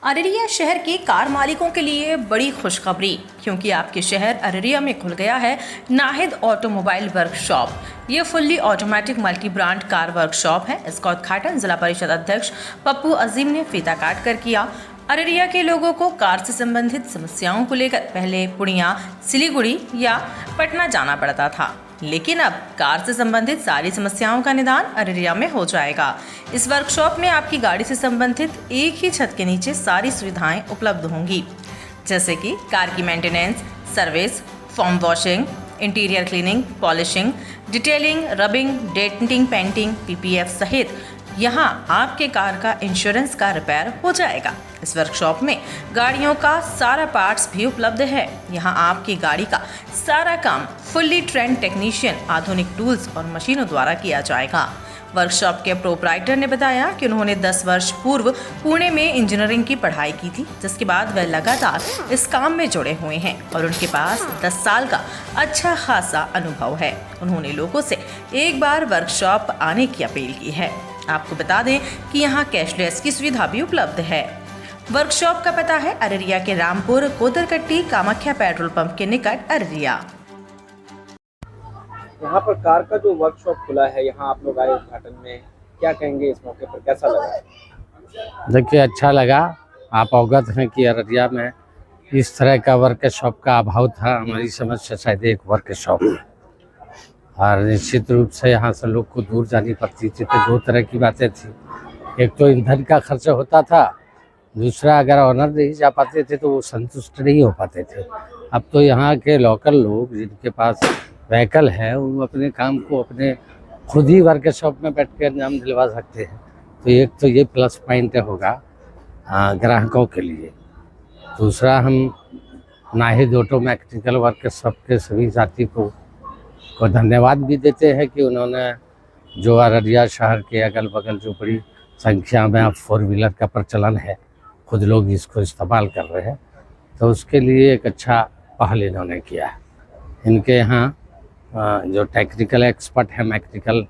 अररिया शहर के कार मालिकों के लिए बड़ी खुशखबरी, क्योंकि आपके शहर अररिया में खुल गया है नाहिद ऑटोमोबाइल वर्कशॉप। ये fully automatic multi brand car workshop है। इसका उद्घाटन जिला परिषद अध्यक्ष पप्पू अजीम ने फीता काट कर किया। अररिया के लोगों को कार से संबंधित समस्याओं को लेकर पहले पूर्णिया, सिलीगुड़ी या पटना जाना पड़ता था, लेकिन अब कार से संबंधित सारी समस्याओं का निदान अररिया में हो जाएगा। इस वर्कशॉप में आपकी गाड़ी से संबंधित एक ही छत के नीचे सारी सुविधाएं उपलब्ध होंगी, जैसे कि कार की maintenance, service, form washing, interior cleaning, polishing, detailing, rubbing, denting, painting, PPF सहित यहाँ आपके कार का इंश्योरेंस का रिपेयर हो जाएगा। इस वर्कशॉप में गाड़ियों का सारा पार्ट्स भी उपलब्ध है। यहाँ आपकी गाड़ी का सारा काम फुल्ली ट्रेंड टेक्नीशियन, आधुनिक टूल्स और मशीनों द्वारा किया जाएगा। वर्कशॉप के प्रोप्राइटर ने बताया कि उन्होंने 10 वर्ष पूर्व पुणे में इंजीनियरिंग की पढ़ाई की थी, जिसके बाद वह लगातार इस काम में जुड़े हुए हैं और उनके पास 10 साल का अच्छा खासा अनुभव है। उन्होंने लोगों से एक बार वर्कशॉप आने की अपील की है। आपको बता दें कि यहाँ कैशलेस की सुविधा भी उपलब्ध है। वर्कशॉप का पता है अररिया के रामपुर कोदरकट्टी कामाख्या पेट्रोल पंप के निकट अररिया। यहाँ पर कार का जो वर्कशॉप खुला है, यहाँ आप लोग आए उद्घाटन में, क्या कहेंगे इस मौके पर, कैसा लगा? देखिए, अच्छा लगा। आप अवगत हैं कि अररिया में इस तरह का वर्कशॉप का अभाव था। हमारी समझ से शायद एक वर्कशॉप है और निश्चित रूप से यहाँ से लोग को दूर जानी पड़ती थी। तो दो तरह की बातें थी, एक तो ईंधन का खर्च होता था, दूसरा अगर ऑनर नहीं जा पाते थे तो वो संतुष्ट नहीं हो पाते थे। अब तो यहाँ के लोकल लोग जिनके पास व्हीकल है वो अपने काम को अपने खुद ही वर्कशॉप में बैठ कर अंजाम दिलवा सकते हैं। तो एक तो ये प्लस पॉइंट होगा ग्राहकों के लिए। दूसरा, हम नाहिद ऑटो मैकेनिकल वर्कशॉप के सभी साथी को धन्यवाद भी देते हैं कि उन्होंने जो अररिया शहर के अगल बगल जो बड़ी संख्या में अब 4 व्हीलर का प्रचलन है, खुद लोग इसको इस्तेमाल कर रहे हैं, तो उसके लिए एक अच्छा पहल इन्होंने किया है। इनके यहाँ जो टेक्निकल एक्सपर्ट है मैकेनिकल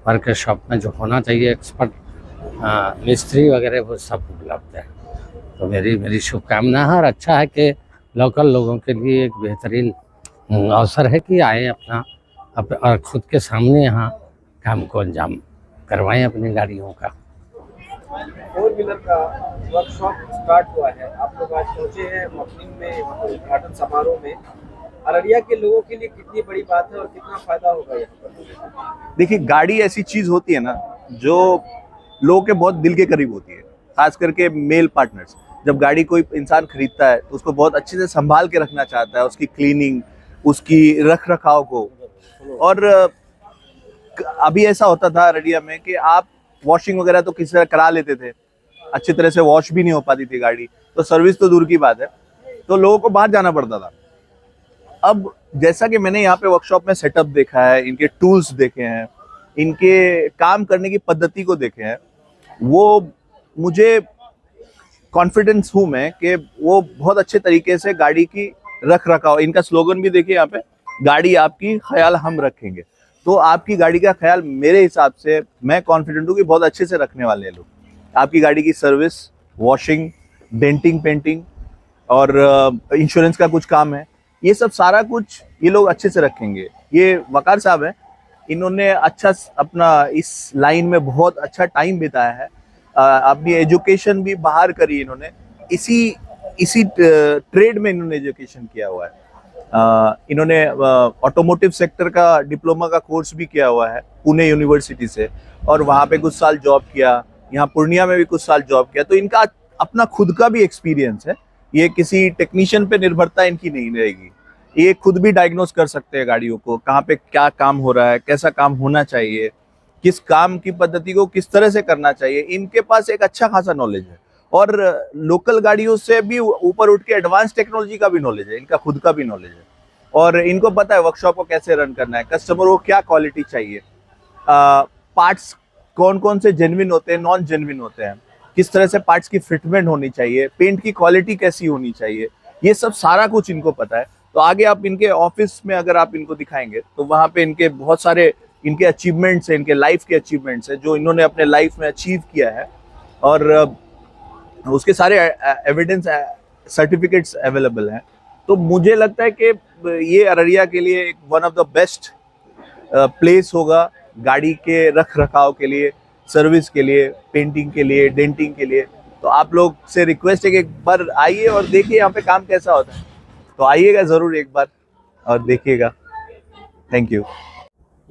वर्कशॉप में जो होना चाहिए एक्सपर्ट मिस्त्री वगैरह, वो सब उपलब्ध है। तो मेरी शुभकामना है और अच्छा है कि लोकल लोगों के लिए एक बेहतरीन अवसर है कि आए अपना और खुद के सामने यहाँ काम को अंजाम करवाएं अपनी गाड़ियों का। 4 व्हीलर का वर्कशॉप स्टार्ट हुआ है, आप लोग आज पहुंचे हैं ओपनिंग में, उद्घाटन समारोह में। अररिया के लोगों के लिए कितनी बड़ी बात है और कितना फायदा होगा यहाँ पर? देखिए, गाड़ी ऐसी चीज होती है ना जो लोगों के बहुत दिल के करीब होती है, खास करके मेल पार्टनर्स। जब गाड़ी कोई इंसान खरीदता है तो उसको बहुत अच्छे से संभाल के रखना चाहता है, उसकी क्लीनिंग, उसकी रख रखाव को। और अभी ऐसा होता था अररिया में कि आप वॉशिंग वगैरह तो किसी तरह करा लेते थे, अच्छी तरह से वॉश भी नहीं हो पाती थी गाड़ी, तो सर्विस तो दूर की बात है, तो लोगों को बाहर जाना पड़ता था। अब जैसा कि मैंने यहाँ पे वर्कशॉप में सेटअप देखा है, इनके टूल्स देखे हैं, इनके काम करने की पद्धति को देखे हैं, वो मुझे कॉन्फिडेंस हूँ मैं कि वो बहुत अच्छे तरीके से गाड़ी की रख रखाव, इनका स्लोगन भी देखिए यहाँ पे, गाड़ी आपकी, ख्याल हम रखेंगे। तो आपकी गाड़ी का ख्याल मेरे हिसाब से, मैं कॉन्फिडेंट हूँ कि बहुत अच्छे से रखने वाले हैं लोग। आपकी गाड़ी की सर्विस, वॉशिंग, डेंटिंग, पेंटिंग और इंश्योरेंस का कुछ काम है, ये सब सारा कुछ ये लोग अच्छे से रखेंगे। ये वकार साहब हैं, इन्होंने अच्छा अपना इस लाइन में बहुत अच्छा टाइम बिताया है, अपनी एजुकेशन भी बाहर करी इन्होंने, इसी ट्रेड में इन्होंने एजुकेशन किया हुआ है। इन्होंने ऑटोमोटिव सेक्टर का डिप्लोमा का कोर्स भी किया हुआ है पुणे यूनिवर्सिटी से, और वहाँ पे कुछ साल जॉब किया, यहाँ पूर्णिया में भी कुछ साल जॉब किया। तो इनका अपना खुद का भी एक्सपीरियंस है, ये किसी टेक्नीशियन पे निर्भरता इनकी नहीं रहेगी। ये खुद भी डायग्नोस कर सकते हैं गाड़ियों को, कहाँ पे क्या काम हो रहा है, कैसा काम होना चाहिए, किस काम की पद्धति को किस तरह से करना चाहिए। इनके पास एक अच्छा खासा नॉलेज है और लोकल गाड़ियों से भी ऊपर उठ के एडवांस टेक्नोलॉजी का भी नॉलेज है, इनका खुद का भी नॉलेज है। और इनको पता है वर्कशॉप को कैसे रन करना है, कस्टमर को क्या क्वालिटी चाहिए, पार्ट्स कौन कौन से जेन्युइन होते हैं, नॉन जेन्युइन होते हैं, किस तरह से पार्ट्स की फिटमेंट होनी चाहिए, पेंट की क्वालिटी कैसी होनी चाहिए, ये सब सारा कुछ इनको पता है। तो आगे आप इनके ऑफिस में अगर आप इनको दिखाएंगे तो वहाँ पे इनके बहुत सारे इनके अचीवमेंट्स हैं, इनके लाइफ के अचीवमेंट्स हैं जो इन्होंने अपने लाइफ में अचीव किया है। और उसके सारे एविडेंस सर्टिफिकेट्स अवेलेबल हैं। तो मुझे लगता है कि ये अररिया के लिए एक one of the best place होगा गाड़ी के रख रखाव के लिए, सर्विस के लिए, पेंटिंग के लिए, डेंटिंग के लिए। तो आप लोग से रिक्वेस्ट है कि एक बार आइए और देखिए यहाँ पे काम कैसा होता है। तो आइएगा ज़रूर एक बार और देखिएगा। Thank you.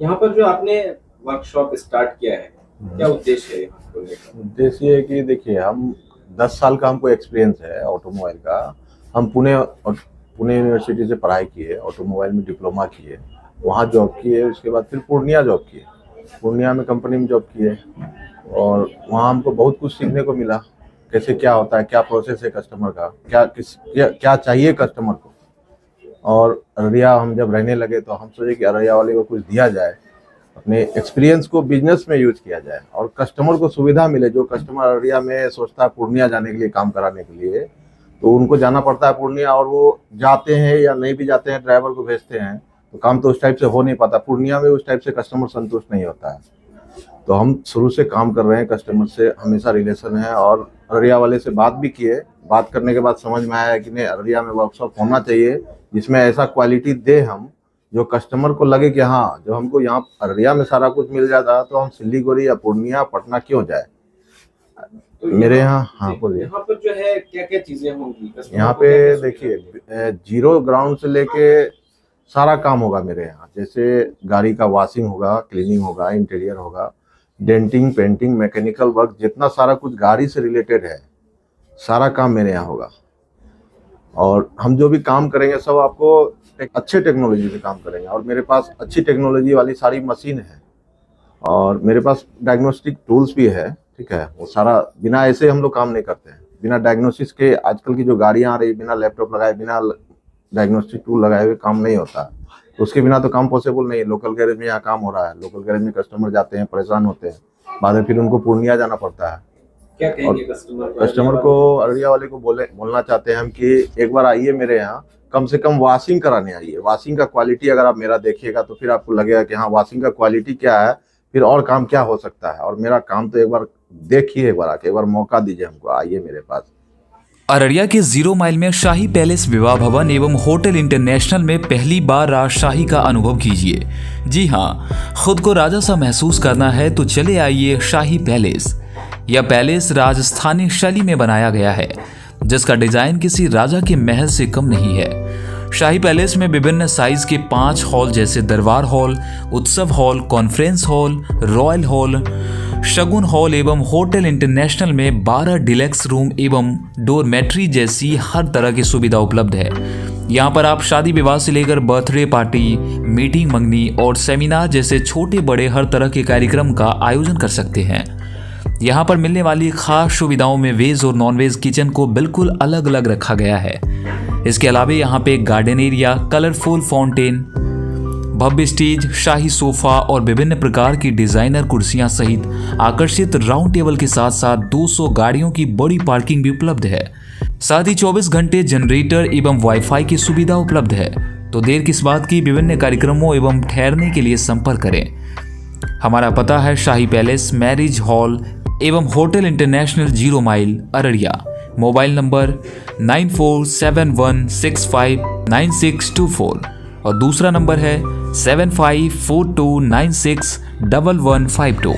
यहाँ पर जो आपने वर्कशॉप स्टार्ट किया है, क्या उद्देश्य है इसको लेकर? उद्देश्य ये है कि देखिए, हम 10 साल का हमको एक्सपीरियंस है ऑटोमोबाइल का। हम पुणे यूनिवर्सिटी से पढ़ाई किए, ऑटोमोबाइल में डिप्लोमा किए, वहाँ जॉब किए। उसके बाद फिर पूर्णिया जॉब किए, पूर्णिया में कंपनी में जॉब किए और वहाँ हमको बहुत कुछ सीखने को मिला। कैसे क्या होता है, क्या प्रोसेस है कस्टमर का, क्या चाहिए कस्टमर को। और अररिया हम जब रहने लगे तो हम सोचे कि अररिया वाले को कुछ दिया जाए, अपने एक्सपीरियंस को बिजनेस में यूज किया जाए और कस्टमर को सुविधा मिले। जो कस्टमर अररिया में सोचता है पूर्णिया जाने के लिए, काम कराने के लिए, तो उनको जाना पड़ता है पूर्णिया, और वो जाते हैं या नहीं भी जाते हैं, ड्राइवर को भेजते हैं, तो काम तो उस टाइप से हो नहीं पाता। पूर्णिया में उस टाइप से कस्टमर संतुष्ट नहीं होता है। तो हम शुरू से काम कर रहे हैं, कस्टमर से हमेशा रिलेशन है। और अररिया वाले से बात भी किए, बात करने के बाद समझ में आया कि नहीं, अररिया में वर्कशॉप होना चाहिए जिसमें ऐसा क्वालिटी दे हम, जो कस्टमर को लगे कि हाँ, जो हमको यहाँ अररिया में सारा कुछ मिल जाता तो हम सिलीगुड़ी या पूर्णिया, पटना क्यों जाए। तो मेरे यहाँ, हाँ बोलिए। यहाँ पर जो है क्या क्या चीजें होंगी यहाँ पे देखिए, जीरो ग्राउंड से लेके सारा काम होगा मेरे यहाँ। जैसे गाड़ी का वॉशिंग होगा, क्लीनिंग होगा, इंटीरियर होगा, डेंटिंग, पेंटिंग, मैकेनिकल वर्क, जितना सारा कुछ गाड़ी से रिलेटेड है सारा काम मेरे यहाँ होगा। और हम जो भी काम करेंगे सब आपको एक अच्छे टेक्नोलॉजी से काम करेंगे। और मेरे पास अच्छी टेक्नोलॉजी वाली सारी मशीन है और मेरे पास डायग्नोस्टिक टूल्स भी है। ठीक है, वो सारा बिना ऐसे हम लोग काम नहीं करते हैं, बिना डायग्नोसिस के। आजकल की जो गाड़ियाँ आ रही, बिना लैपटॉप लगाए, बिना डायग्नोस्टिक टूल लगाए हुए काम नहीं होता। तो उसके बिना तो काम पॉसिबल नहीं है। लोकल गैरेज में यहाँ काम हो रहा है, लोकल गैरेज में कस्टमर जाते हैं, परेशान होते हैं, बाद में फिर उनको पूर्णिया जाना पड़ता है। क्या कहेंगे कस्टमर को, अररिया वाले को बोलना चाहते हैं हम कि एक बार आइए मेरे यहाँ, कम से कम वॉशिंग कराने आइए। वॉशिंग का क्वालिटी अगर आप मेरा देखिएगा तो फिर आपको लगेगा कि हाँ, वॉशिंग का क्वालिटी क्या है, फिर और काम क्या हो सकता है। और मेरा काम तो एक बार देखिए, एक बार आके, एक बार मौका दीजिए हमको, आइए मेरे पास। अररिया के 0 माइल में शाही पैलेस विवाह भवन एवं होटल इंटरनेशनल में पहली बार राजशाही का अनुभव कीजिए। जी हाँ, खुद को राजा सा महसूस करना है तो चले आइए शाही पैलेस। यह पैलेस राजस्थानी शैली में बनाया गया है, जिसका डिजाइन किसी राजा के महल से कम नहीं है। शाही पैलेस में विभिन्न साइज के 5 हॉल जैसे Darbar hall, Utsav hall, conference hall, royal hall, Shagun hall एवं होटल इंटरनेशनल में 12 डिलक्स रूम एवं डोरमेट्री जैसी हर तरह की सुविधा उपलब्ध है। यहाँ पर आप शादी विवाह से लेकर बर्थडे पार्टी, मीटिंग, मंगनी और सेमिनार जैसे छोटे बड़े हर तरह के कार्यक्रम का आयोजन कर सकते हैं। यहाँ पर मिलने वाली खास सुविधाओं में वेज और नॉन वेज किचन को बिल्कुल अलग अलग रखा गया है। इसके अलावा यहाँ पे गार्डन एरिया, कलरफुल फाउंटेन, भव्य स्टेज, शाही सोफा और विभिन्न प्रकार की डिजाइनर कुर्सियां सहित आकर्षित राउंड टेबल के साथ साथ 200 गाड़ियों की बड़ी पार्किंग भी उपलब्ध है। साथ ही 24 घंटे जनरेटर एवं वाईफाई की सुविधा उपलब्ध है। तो देर किस बात की, विभिन्न कार्यक्रमों एवं ठहरने के लिए संपर्क करें। हमारा पता है शाही पैलेस, मैरिज हॉल एवं hotel international, 0 mile, Araria. Mobile number 9471659624 और दूसरा नंबर है 7542961152।